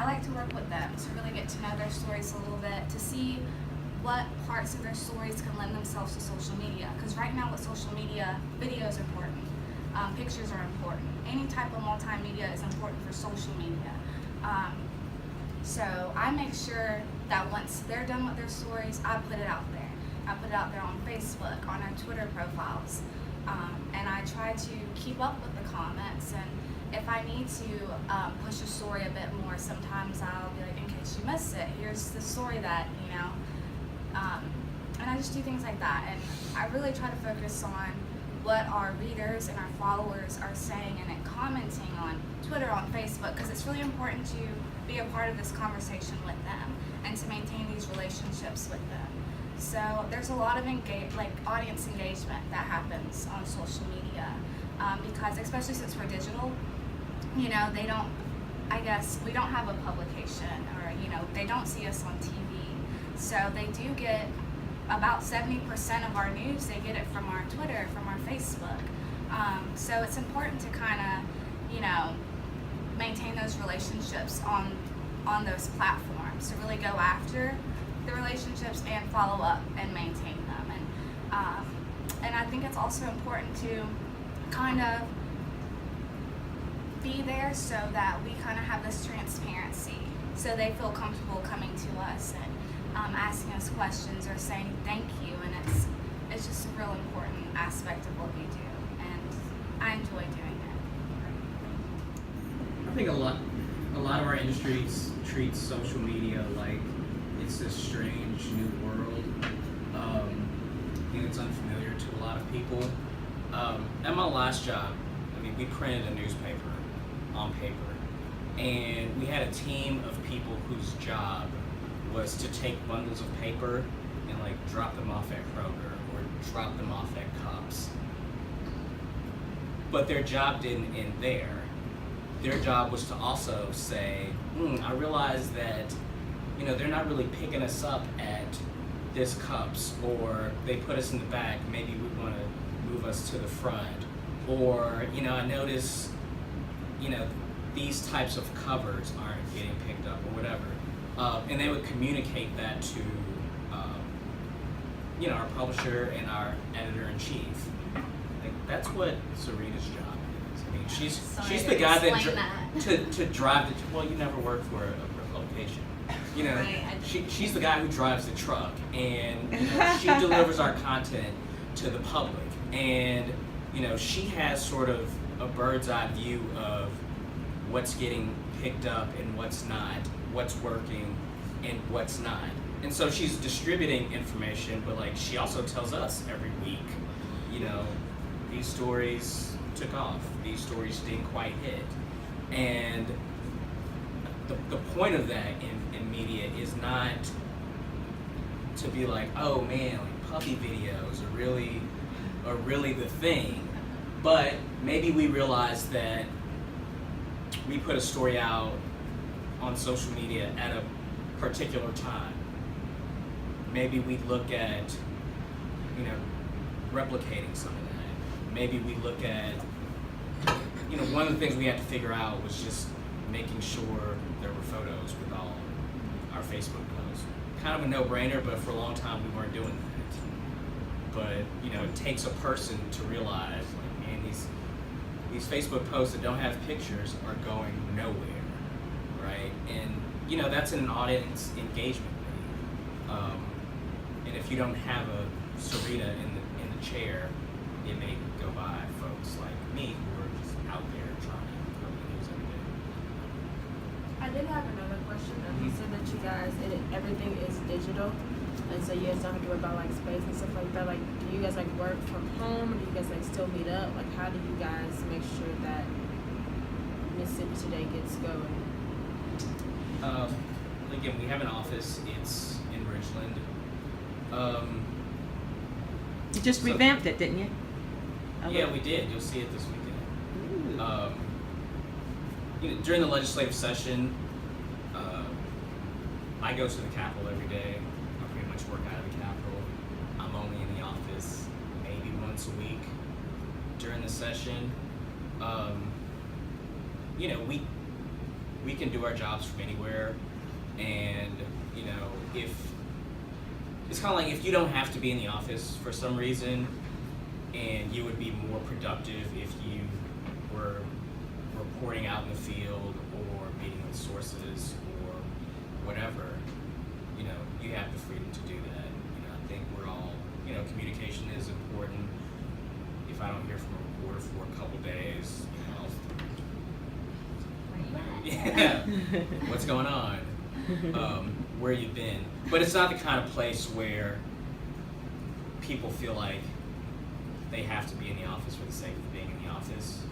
like to work with them to really get to know their stories a little bit, to see what parts of their stories can lend themselves to social media. Because right now with social media, video is important, pictures are important. Any type of multimedia is important for social media. So I make sure that once they're done with their stories, I put it out there. I put it out there on Facebook, on our Twitter profiles, and I try to keep up with the comments. And if I need to push a story a bit more, sometimes I'll be like, in case you missed it, here's the story that, you know, and I just do things like that. And I really try to focus on what our readers and our followers are saying and then commenting on Twitter, on Facebook, because it's really important to be a part of this conversation with them and to maintain these relationships with them. So there's a lot of audience engagement that happens on social media, because especially since we're digital, you know, we don't have a publication, or, you know, they don't see us on TV. So they do get about 70% of our news, they get it from our Twitter, from our Facebook. So it's important to kind of, you know, maintain those relationships on those platforms, to really go after the relationships and follow up and maintain them. And I think it's also important to kind of be there so that we kind of have this transparency, so they feel comfortable coming to us and asking us questions or saying thank you. And it's just a real important aspect of what we do, and I enjoy doing it. I think a lot of our industries treats social media like it's this strange new world. I think it's unfamiliar to a lot of people. At my last job, I mean, we printed a newspaper on paper, and we had a team of people whose job was to take bundles of paper and like drop them off at Kroger or drop them off at Cops. But their job didn't end there. Their job was to also say, I realize that, you know, they're not really picking us up at this Cups, or they put us in the back, maybe we want to move us to the front, or, you know, I notice, you know, these types of covers aren't getting picked up or whatever. And they would communicate that to, you know, our publisher and our editor-in-chief. Like, that's what Sarita's job is. I mean, she's the guy that to drive the. Well, you never worked for a publication, you know. Right. She's the guy who drives the truck, and you know, she delivers our content to the public, and you know, she has sort of a bird's eye view of what's getting picked up and what's not, what's working and what's not. And so she's distributing information, but like she also tells us every week, you know, these stories took off, these stories didn't quite hit. And the point of that in media is not to be like, oh man, like puppy videos are really the thing. But maybe we realize that we put a story out on social media at a particular time. Maybe we look at, you know, replicating some of that. Maybe we look at, you know, one of the things we had to figure out was just making sure there were photos with all our Facebook posts. Kind of a no-brainer, but for a long time we weren't doing that. But, you know, it takes a person to realize, like, man, these Facebook posts that don't have pictures are going nowhere, right? And, you know, that's an audience engagement lead. And if you don't have a Sarita in the chair, it may go by folks like me who are just out there trying to cover the news every day. I did have another question. You said that you guys, everything is digital, and so you guys don't have to worry about like space and stuff like that. Like, do you guys like work from home, or do you guys like still meet up? Like, how do you guys make sure that Mississippi Today gets going? Again, we have an office. It's in Richland. You just revamped it, didn't you? Yeah, we did. You'll see it this weekend. You know, during the legislative session, I go to the Capitol every day. I pretty much work out of the Capitol. I'm only in the office maybe once a week during the session. You know, we we can do our jobs from anywhere, and you know, if it's kind of like if you don't have to be in the office for some reason, and you would be more productive if you were reporting out in the field or meeting with sources or whatever, you know, you have the freedom to do that. You know, I think we're all, you know, communication is important. If I don't hear from a reporter for a couple days, you know, yeah, what's going on? Where you been? But it's not the kind of place where people feel like they have to be in the office for the sake of being in the office.